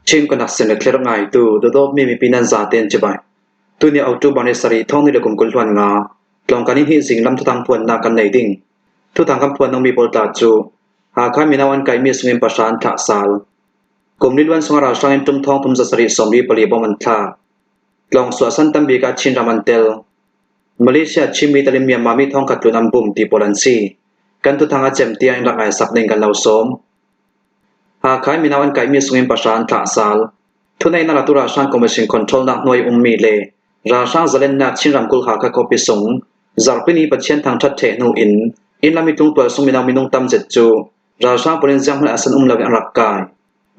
ชิงกนักเสนอเคลรง่ายตูโดมีปีนันซาเตนจิบายตัวนี้เอาจูบานในสรีท้องนี่เลยกุมกุลวันงาลองกันนี้ที่สิ่งลำทุทางพวนนากันในดิ่งทุทางคำพวนต้องมีโปรตาจูหากใครมีนาวันไก่มีสมิมประสานทะสาลกลุ่มนิลวันสงราช่างจุ่มท้องทุมสรีสมรีปรีบมันทาลองสวสันตัมบีกาชินรามันเตลมาเลเซียชิมีตะลิมเมียมามีท้องกัดตุนัมบุมที่โปแลนซีกันทุทางอาเจมเตียงรักไอสักหนึ่งกันเราสมหากใครมีนาวันไก่มีสมิมประสานทะสาลทุนในนาราตุราช่างคอมมิชชั่นคอนโทรลนักหน่วยมีเลราช่างจะเล่นนักชินรำกุลหากคบิสงจารปินีปัจเจนทางชัดเจนอินลามิตุงตัวสงมีนามินุงตำเจ็ดจูราช่างปริญญามันอาศันลาวิอันรักกาย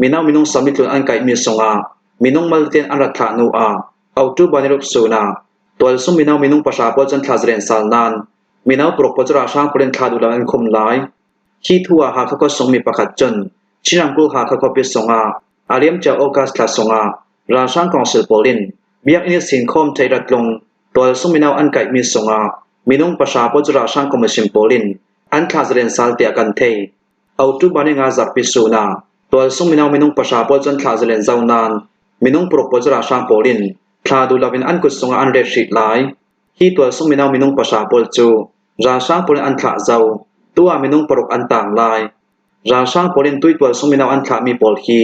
มีนามินุงสามิตุลอันไก่มีสงอามินุงมัลเตียนอันรัฐานูอาเอาจูบานิรุปสูนาตัวสงมีนามินุงประชาปจันทาเจริญสาลนานมีนาปรกปจราช่างปริญญาดูแลอันคมลายขี้ทัวหากก็สงมีประคัดจนชินรำกุลหากคบิสงอาอาเลียมเจ้าโอกาสลาสงาราช่างกองศิลป์โปลินเบียกอินิสินคมไทยรัฐลงตัวสงมีนาอันไก่มีสงามินุงประชาปจราช่างคอมมิชชั่นโปลินอันทาเจริญสาลเตียกันเทเอาจูบานิงาจับปิสูนาตัวสงมีนามินุงประชาปจันทาเจริญเจ้านานมินุงปรกปจราช่างโปลินทาดูลาวินอันกุศงอันเรชิตไลฮีตัวสงมีนามินุงประชาปจูราช่างโปลินอันทาเจ้าตัวมินุงปรกอันต่างไลราช่างโปลินตุยตัวสงมีนาอันทามีโปลฮี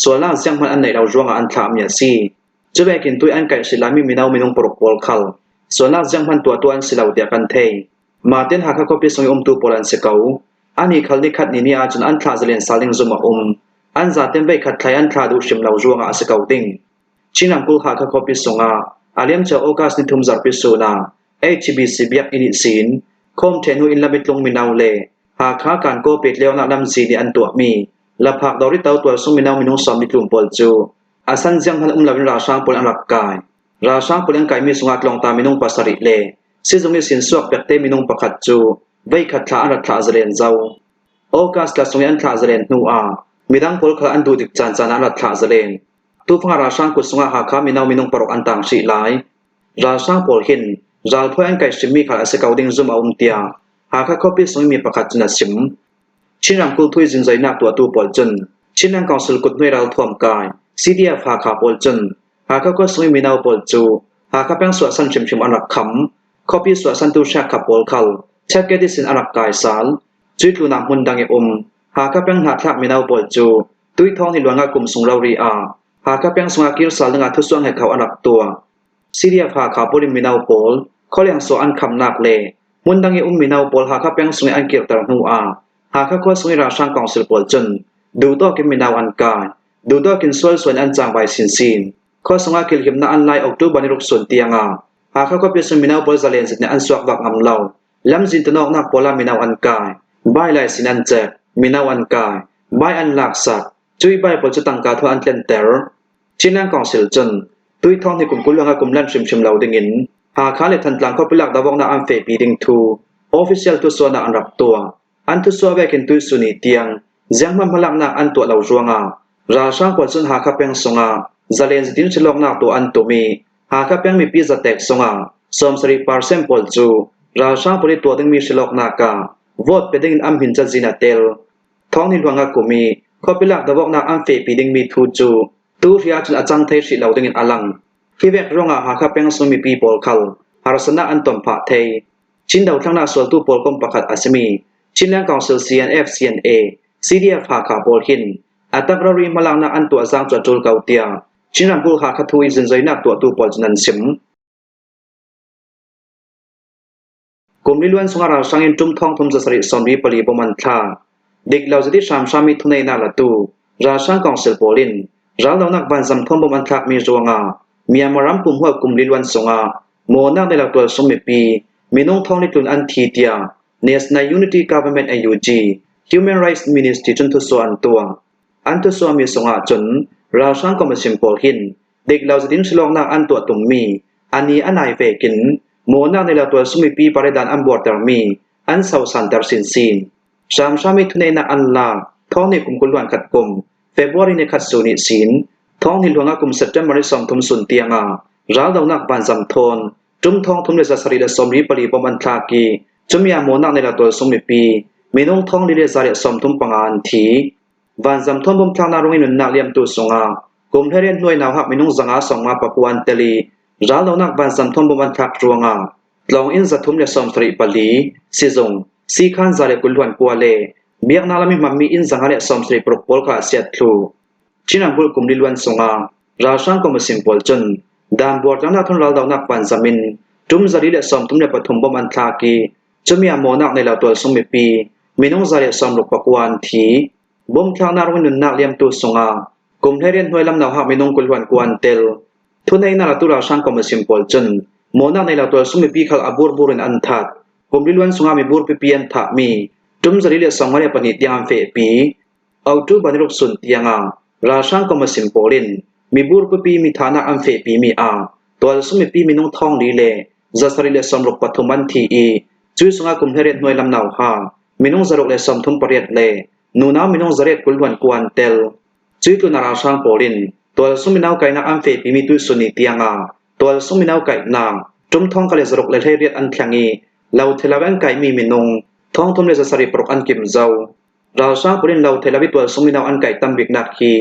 ส่วนล่างเสียงมันอันไหนเราจวงอันทามีซีจะแบกินตุยอันไก่ศิลามีนามินุงปรกโปลคัลส่วนล่างเสียงมันตัวอันศิลาเดียกันเทมาเต้นหากเขาพิสงยตูโปแลนด์เสกาอันนี้คัลนิคัดนี้อาจจะอันทาเจริญสาลิงซุมาอันจะเต็มไปขัดใครอันทาดูชิมเราจวงอาเสกาติงชินังกุลหากเขาพิสงอาเลียมเจ้าโอกาสนิทุมจารพิสูนา HBC เบียกอินิสินคมเทนูอินลาบิดลงมินาวเลหากขาการโกปิดเลี้ยวนักลำซีในอันตัวมีและผักดอริเตาตัวสมินามินุสามิตุมปอลจูอาสันเจียงพันลาวินราช่างปอลอันรักกายราช่างปอลอันไก่มีสงัดลงตามินุปัสริเลซิจงมีสินสวกเปกเตมินุปักขัดจูไว้ขัดทาอันรัฐาเจริญเจ้าโอกาสกสงยันทาเจริญนัวมีดังปอลขอันดูดิกจานอันรัฐาเจริญตูฟังราช่างกุศงหาขามินามินุปรกอันต่างสีลายราช่างปอลหินจาลพออันไก่ชิมีขัดเสกาดิงซุมอาเตียหากเขาพิสงมีประคัดจุนสิมชินรำกุลทุยจินใจนักตัวตูปอลจนชินังกองสุลกุดไม่เราท่วมกาย CDF หาขาปอลจนหากเขาก็สงมีนาวปอลจูหากเขาแปลงสวสันชิมอันรักขำเขาพิสวสันตุชาขับปอลคัลเช็คเกดิสินอันรักกายสาลจุดลูนักมุนดังเอหากเขาแปลงหาทักมีนาวปอลจูตุยท้องหิลวงกุมสงเรารีอาหากเขาแปลงสงอากิรสาลงาทุสวงให้เขาอันรักตัว CDF หาขาปอลิมีนาวปอลเขาเลี้ยงสวอันคำนักเลมุนดังเอมีนาวปอลหากเขาแปลงสงอันเกียรตระหัวหากเขาก็สงราช่างกองศิลป์ปอลจนดูตัวกินมีนาวอันกายดูตัวกินส่วนอันจางใบสินข้อสงอากิลหิมนาอันไลออกตูบันิรุกส่วนเตียงหากเขาก็เป็นสมินาวปอลจะเลียนสิในอันสวกวักงำเหล่าล้ำจินตนอกนักปอลามีนาวอันกายใบลายสินันเจ็บมีนาวอันกายใบอันหลักสัตจุยใบปอลจะตั้งกาทัวอันเตนเตอร์ชินังกองศิลป์จนตุยท้องในกลุ่มกุลลังกลุ่มลั่นชิมเหล่าดึงอินหากเขาเลยทันหลังเขาไปหลักดาวงนาอันเฟปีดิงทูออฟฟิเชียลตัวส่วนอันรับตัวอันทุสวาเวกินตุยสุนีเตียงเสียงมันพลังนักอันตัวเหล่าจวงราช่างปอลจนหากเป็นสงาจะเลียนสินฉลองนักตัวอันตัวมีหากเป็นมีปีจะแตกสงาสมสรีปาร์เซมปอลจูราช่างปอลตัวดึงมีฉลองนักวอดเป็นดึงอัมหินจัดจินาเตลท้องนิลวังกุมีเขาไปหลักดาวงนักอันเฟปีดึงมีทูจูตูเรียจนอาจารย์เทศิเหล่าดึงอลังที่เวกร้องหากเป็นสมีปีปอลคัลฮาร์สนาอันตอมพะเทชินดาวทั้งนักส่วนตู้ปอลกมประคัดอาสมีชินแรงกองเซล CNF CNA CDF หาขาปอลหินอัตรารีมาลังนักอันตัวสร้างจวนจูลเกาเตียชินรำกุลหาคัทุยจินใจนักตัวตู้ปอลจนันสิมกลุ่มลิลวนสงาราช่างยินจุ่มท้องทุมจะสริสอนวิปรีบมันทาเด็กเราจะที่ชามิทุนในนาละตูราช่างกองเซลปอลินเราเหล่านักบันซัมทมบมันทักมีจวงมีอามารัมปุ่มหัวกลุ่มลิลวนสงาโมนักในหลักตัวสมิปีมีน้องท้องในตุนอันทีเตียNational Unity Government AUG Human Rights Ministry จนทุสวอันตัวอันทุสวมีสงอาจนราช่างกอมชิมปอลหินเด็กเราจะดิ้นฉลองนักอันตัวตุ่มมีอันนี้อันไหนเฟกินโมนักในหลักตัวสมิปีปริดานอันบวดตรมีอันเสาสันตรสินซีนชามิทุนในนักอันลาท้องในกลุ่มกุลวันขัดกลมเฟบรุรีในขัดสุนิสินท้องในหลวงกลุ่มเซปเทมเบอร์2ทุมสุนเตียงราเหล่านักบันซัมทนจุ่มท้องทุมในสรีระสมรีปรีบมันทากีจุมีอาโมนักในละตัวสมิปีมีน้องท้องลิเลซาเรสมทุมปังอันทีวันจำทนบุมทางนารงอินุนนักเลียมตัวสงา กุมเทเรียนหน่วยนาวหักมินุงสังอาสองมาปะกวนเตลีร้าลนักบันสัมทอมบมันทักรวงาลองอินสัตุมเลสอมสริปลีซิจงซีขันซาเลกุลวันกัวเลเบียกนาลามิมัมมีอินสังอาเลสอมสริปรกปอลกาเสียทลูชินังบุลกุมลิลวันสงาราชังก็มาสิมปอลจนดานบวชนักทุนเราดาวนักปันสามินจุมซาลีเลสอมทุมเลปฐมบมันทากีจะมีอโมนักในเหล่าตัวสมิปีมินุงซาเลสอมลกปะกวนทีบ่มทางนารุนุนนักเลียมตัวสงากุมเทเรียนหน่วยลำนาวหักมินุงกุลวันกวนเตลทุนในนาลตุราชังก็มาสิมปอลจนโมนักในเหล่าตัวสมิปีขักอบูร์บูรินอันทัดกุมลิลวันสงามีบูร์ปีเปียนทามีจุมซาลีเลสอมมาเลปนิตยามเฟปีเอาจูบันรุกสุนเตียงาราชังก็มาสิมปอลินมีบูร์ปีมีฐานะอันเฟปีมีตัวสมิปีมินุงทองดีเลจัสริเลสอมลกปฐมันทีจุยสงากุมเทเรียนหน่วยลำนาวหามินุงจรกเลสอมทุมปริยดเลนูนามินุงจเรตกุลวันกวนเตลจุยตุนาราชังปอลินตัวสมินาวไก่นาอัมเฟปีมีตุสุนิตียงาตัวสมินาวไก่นาจุมทองกะเลจรกเลเทเรียดอันแข็งเราเทลาเวนไก่มีมินุงทองทุมเลจัสริปรกอันกิมเจ้าราชังปอลินเราเทลาวิตัวสมินาวอันไก่ตัมบิกนักฮี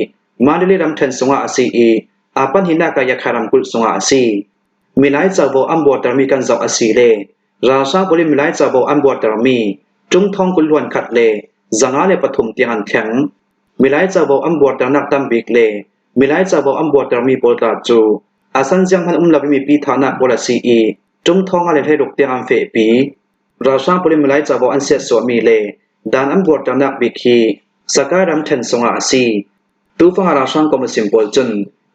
มาดิเลรำเทนสงาอาซีอาปันหินากายาคารำกุลสงาอาซีมิไลจาโบอัมบวตรมีกันเจ้าอาซีเลราชาบริมิไลจาโบอัมบวตรมีจุงทองกุลวนขัดเลจังอาเลปฐุมเตียงอันแข็งมิไลจาโบอัมบวตรนักตัมบิกเลมิไลจาโบอัมบวตรมีโปลตาจูอาสันจังพันลาบิมีปีฐานะโบลาซีจุงทองอาเลให้รุกเตียงอันเฟปีราชาบริมิไลจาโบอันเสียสวมีเลดานอัมบวตรนักบิกีสกายรำเทนสงอาซีตูฟังราชังก็มาสิมปอลจน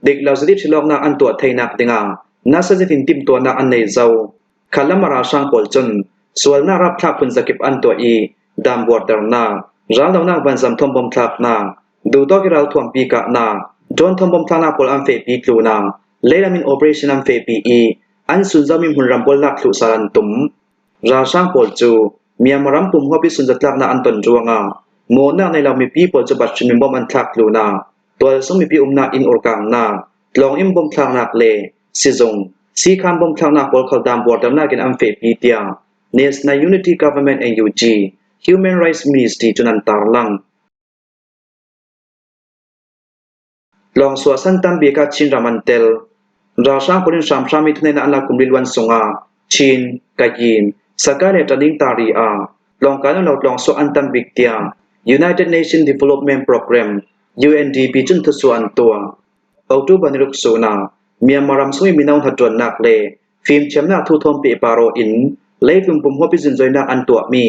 เด็กเราจะได้ฉลองนักอันตัวไทยนักดิงาน่าจะตินติมตัวนักอันในเจ้าขันละมาราชังปอลจนส่วนน่ารับทักพุนสกิปอันตัวดามบวชดารนาร้านเรานักบันซัมทอมบอมทักนาดูตัวที่เราทวงปีกะนาจนทอมบอมทักนาปอลอันเฟปีกลูนาเลรามินโอเปอเรชั่นอันเฟปีอันสุนจามิมหุนรำปอลนักลุสารันตุมราชังปอลจูมีอมรำปุ่มหัวพิสุนจัตลักนาอันตนจวงาโมนาในเรามีปีปอลจะบัดชิมิมบอมอันทักลูนาตัวสมิปีนาอินออร์กังนาลองอิมบอมทางนักเลซิจงซีคัมบอมทางนักบอลเขาดามบอร์ดนักกินอัมเฟปีเตียเนสนายูนิตี้กัฟเวอร์เมนต์ NUG Human Rights Ministry จุนันตาร์ลังลองสวสันตัมบีกัดชินรามันเตลราชาคนนี้สามชามิทุนในอันลักกุมลิลวันสงาชินกายินสกาเลตันดิงตารีลองการเราลองสวอันตัมบิกเตีย United Nations Development Program UNDP จุนทศวรรณตัวเอาตัวบันทึกโซนาเมียมารัมซุยมินาหัดจวนนักเลฟิล์มเชมนาทุทอมปีปาโรอินเล่ฟิล์มปุ่มหัวพิจินจอยนักอันตัวมี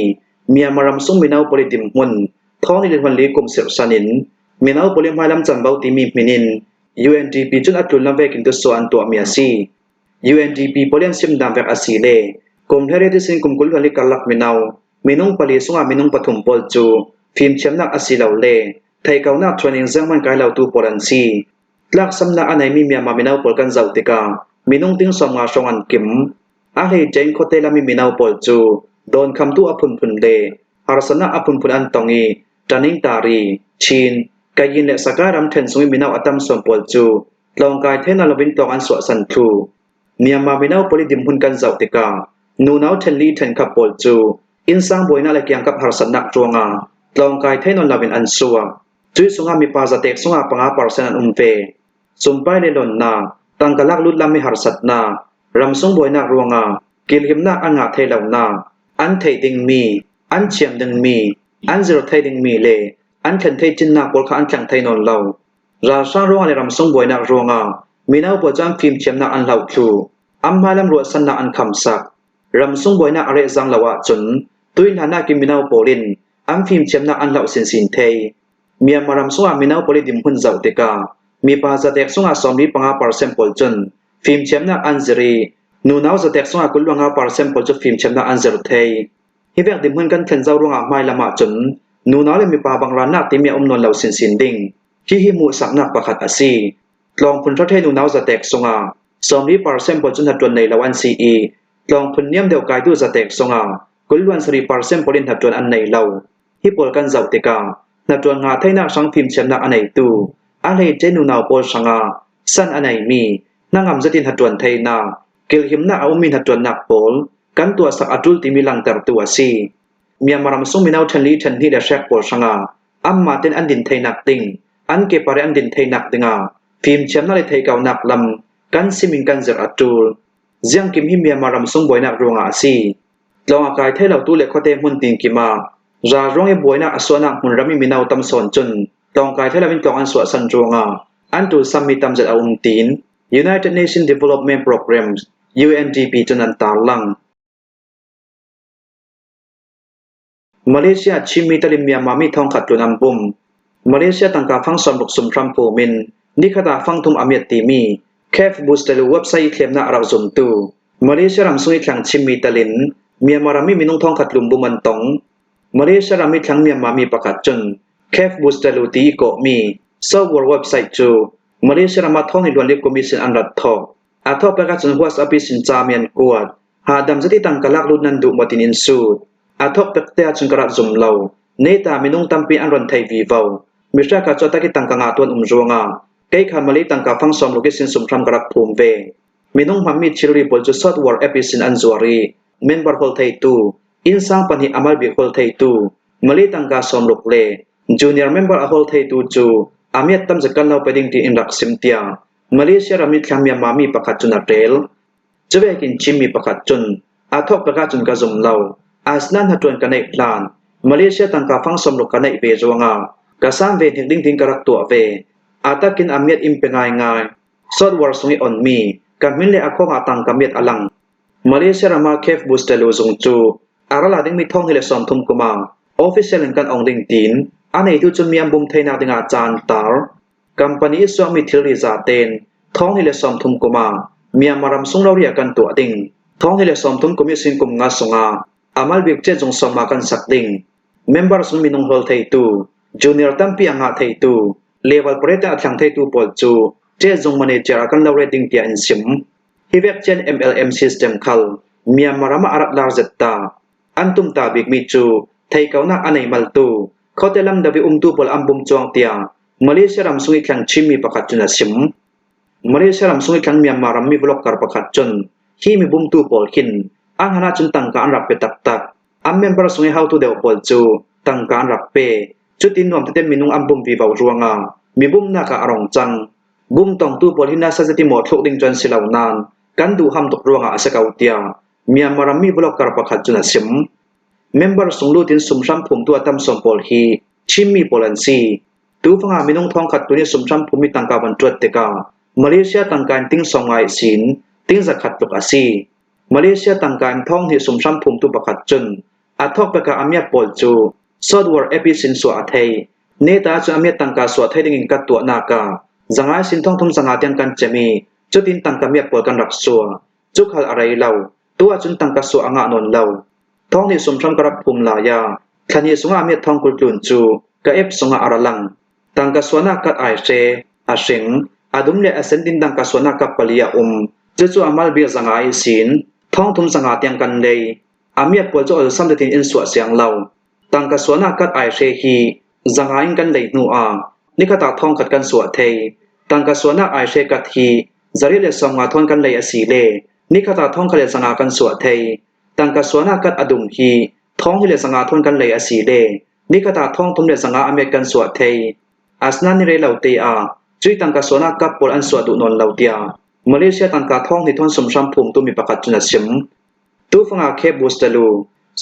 เมียมารัมซุยมินาปริติมหุนท้องในเดือนวันลีกุมเสรสันินมินาปริมาลัมจันเบาติมีมินิน UNDP จุนอัตุลนับเวกินทศวรรณตัวเมียซี UNDP ปริยันซิมดามเวกอาศีเลกุมเทเรติสินกุมกุลวันลีกัลลักมินามินุงปริสุงามินุงปฐุมปอลจูฟิล์มเชมนักอาศีเหล่าเลไทยเกาหน้าทรนิงเซงมันกายเหล่าตูปอลันซีลักษณะอันไหนมีเมียมามินาปอลกันเจ้าติกามินุงติ้งสมงาชงอันกิมอาเลเจนโคเตลามีมินาปอลจูโดนคำตู้อภุนพุนเลฮาร์สนะอภุนพุนอันตงีจันิงตารีชีนกายินเลสการัมเทนสมิมินาอัตัมสมปอลจูลองกายเทนัลวินตองอันสวสันทูเมียมามินาปอลิดิมพุนกันเจ้าติกานูนาวเทนลีเทนขับปอลจูอินซังบอยนาเลกยังกับฮาร์สนะจวงาลองกายเทนัลวินอันสัวจุยสงามีปาซาเตกสงาปังอาปาร์เซนันเฟสมไปในหล่นนาตังกลักลุดลำมีหารสัตนารำสงบวยนักรวงกิลหิมนักอันงาเทเหล่านาอันเทดิงมีอันเชียมดิงมีอันเซโรเทดิงมีเลอันเทนเทจินนักบอลข้าอันแข็งเทนนเหล่าราชาร่วงในรำสงบวยนักรวงมีนาบวจันฟิล์มเชียมนักอันเหล่าทูอัมมาลำรวจสันนักอันคำสักรำสงบวยนักอะไรจังละวะจนตุยนานากิมินาโปลินอัมฟิล์มเชียมนักอันเหล่าสินเทเมียมารำสงามินาปริดิมหุนเจ้าติกามีปาจะเตกสงาสอมรีปังอาปาร์เซมปอลจนฟิล์มเชมนักอันเจรีนูนาวจะเตกสงากุลวังอาปาร์เซมปอลจนฟิล์มเชมนักอันเจรเทยฮิเวกดิมหุนกันเทนเจ้ารงอาไม่ละมาจนนูนาวเลยมีปาบังรานักที่มีอมนนเหล่าสินดิ่งที่หิมุสักนักประคัดอาซีลองพุนทศเทนูนาวจะเตกสงาสอมรีปาร์เซมปอลจนหัดจวนในละวันซีลองพุนเนียมเดียวกายดูจะเตกสงากุลวันสรีปาร์เซมปอลินหัดจวนอันในเหล่าฮิปอลกันเจ้าติกานับจวนงาไทยนักสังพิมพ์เชมนักอันไหนตูอะไรเจนูนาวโพสังอาสันอันไหนมีนางงามจะดินหัดจวนไทยนาเกลหิมนักเอามินหัดจวนนักโพลกันตัวสักอัจุลติมิลังแต่ตัวซีเมียมารำส่งมินาวทันลีทันที่เดชแชกโพสังอาอัมมาเต็นอันดินไทยนักติงอันเก็บปาร์อันดินไทยนักติงา phim chem na le thei kau nak lam kan simin kan zer atul jiang kim hi mia maram sung boina ronga si longa kai thelo tu le khote mun tin kima ra rong e boina asona mun rami minau tam son chun tong kai thela min tong an swa san ronga an tu sammi tam zat aum tin United Nations Development Programs UNDP จนันตาลังมาเลเซียชิมีตะลิมเมียมามีทองขัดตุนำปุ่มมาเลเซียตั้งกาฟังสมบุกสมทรัมโพมินนิคตาฟังทุมอเมียตีมีแคฟบูสเตลูเว็บไซต์เคลมนาเราสมตูมาเลเซียรำสุยทางชิมีตะลินเมียมารามีมินุงทองขัดลุมบุมันตงมาเลเซียรามีทางเมียมามีประกาศจนแคฟบูสเตลูตีโกมีซอฟต์แวร์เว็บไซต์จูมาเลเซียรามาทองให้ดวนเรียกคอมมิชชั่นอันรัดทอกอาทอกประกาศจนหัวสับปิสินจาเมียนกวดหาดำจะที่ตั้งกลักลุดนันดุมตินินสูดอาทอกเปกเตจนกระจุมเหลาเนตามินุงตัมปีอันรันไทยวีวาวมิชากาจอตะกิตังกงาตวนจวงาไกขามาลีตังกาฟังสอมโลกิสินสมทรัมกระภูมิเวมินุงมัมมิชิรีบอลจุซอดวอร์เอปิสินอันจวรีเมนบาร์โฮลไทตูอินซังปันหิอามัลบิโฮลไทตูมาลีตังกาสอมลูกเลจูเนียร์เมมเบอร์โฮลไทตูจูอามีตัมจะกันเราไปดิ้งที่อินรักซิมเตียมาเลเซียรามิดคำเมียมามีประกาศจุนเรลจะเวกินชิมมีประกาศจุนอาทอกประกาศจุนกระจุมเหลาอาสนันหัดวนกันในพลานมาเลเซียตั้งกาฟังสมลูกกันในเวจวงากระสานเวทิ้งดิ้งทิ้งกระตัวเวอาตากินอามีดอิมเป็นง่ายๆสอดวอร์สงออนมีกับมินเลอคงอาตังกับมีดอลังมาเลเซียรามาเคฟบูสเตลูซงจูอาราลาดิ้งมีท่องให้เลสอมทุมกุมาออฟฟิเชียลกันองดิ้งตีนอันไหนที่จุนมีอัมบุมไทยนาดิงอาจารย์ตาร์กัมปานีสวามิทิริซาเตนท้องให้เลสอมทุมกุมามีมารำสงเราเรียกันตัวดิ้งท้องให้เลสอมทุมกุมิสินกุมงาสงาอามัลบิกเจจงสมากันสักดิ้งเมมเบอร์สงมินงโฮลไทตูจูเนียร์ตัมปีอังหาไทตูเลเวลเปรตอัตยังไทตูปอลจูเจจงมันเนเจอร์กันเราเรดิ้งเตียนซิมฮิเวกเจน MLM System คัลมีมารำอารัดลาร์เซตตาอันตุมตาบิกมิจูไทยเกาหน้าอันไหนมัลตูเขาเตลัมดาวิอุมตูปอลอัมบุมจวงเตียมาเลเซียรำสุยขังชิมมีประกาศจุนซิมมาเลเซียรำสุยขังมีมารำมีบล็อกการประกาศจุนที่มีบุมตูปอลขินอันหนาจุนตังการรับเปตักตักอัมเมมเบอร์สุยเฮาตูเดวปอลจูตังการรับเปจุดอินนวมเต็มมินุงอัมบุมวีบาวรวงามีบุมนาคาอรองจังบุมตองตูปอลหินาสัจติหมดทุกดิ่งจนสิเหล่านานกันดูห้ามตกรวงอาสกาวเตียมีมารำมีบล็อกการประกาศจุนซิมเมมเบอร์ส่งลูตินสุมชัมภูมิตัวตั้มสมปอลฮีชิมมีปอลันซีตูฟังอามินุงทองขัดตัวนี้สุมชัมภูมิตังกาบันจวดเตกามาเลเซียตังการติ้งสองไอสินติ้งจะขัดตุกอาซีมาเลเซียตังการท่องที่สุมชัมภูมิตัวประกาศจุนอาทอกประกาศอามีปอลจูซอดวอร์เอพิสินสวาไทยเนตาจูอามีตังกาสวาไทยดิ่งกัดตัวนากาจังไอสินท่องทุมสังหาเตียงกันจะมีจุดอินตังกามีปอลกันรักสัวจุกหัลอะไรเล่าตัวจุนตังกาสวางานนเล่าท้องที่สมชัมกรับภูมิลายาคันยีสงอามีท้องกุลจุนจูกะเอฟสงอาราลังตังกาสวนากัดไอเซอาเชงอาดุมเลอเซนดินตังกาสวนากัปปลียาจะจูอามัลเบียสังไอสินท้องทุมสังหาเตียงกันเลยอามีปวดจูสัมเดตินอินสวะเสียงเล่าตังกาสวนากัดไอเซฮีสังหาอินกันเลยนัวนิคตาท้องกัดกันสวะเทตังกาสวนาไอเซกัดฮีจาริเลสงาทอนกันเลยอสีเลนิคตาท้องคะเลสังหากันสวะเทตังกาสวนากัดอดุมฮีท้องฮิเลสังหาทอนกันเลยอสีเลนิคตาท้องทุมเลสังหาอเมริกันสวะเทอาสนันนิเรเหล่าเตียจุยตังกาสวนากับปอลอันสวะดุนนเหล่าเตียมาเลเซียตังกาท้องที่ทอนสมชัมภูมิตัวมีประกาศจุนซิมตูฟังอาเคบูสเตลู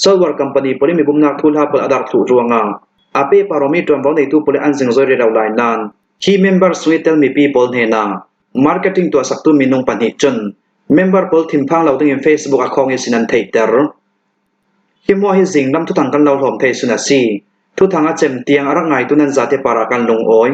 ซอฟต์แวร์คัมพานีปริมีบุมนักทุลฮาปอลอดาร์ทุรวงาอาเปปารมีตรวมวันในตูปอลอันซิงโซเรเราไลนานคีเมมเบอร์สวีเตลมีปีปอลเฮนามาร์เก็ตติ้งตัวสักตุมีนงปันหิจนเมมเบอร์ปอลทิมพังเราตั้งในเฟซบุ๊กอคองยิสินันไทเตอร์ฮิมว่าฮิสิงนำทุกทางกันเราหอมไทยสุนัสีทุกทางอาเจมเตียงอารักไงตุนันซาเทปารากันลงโอย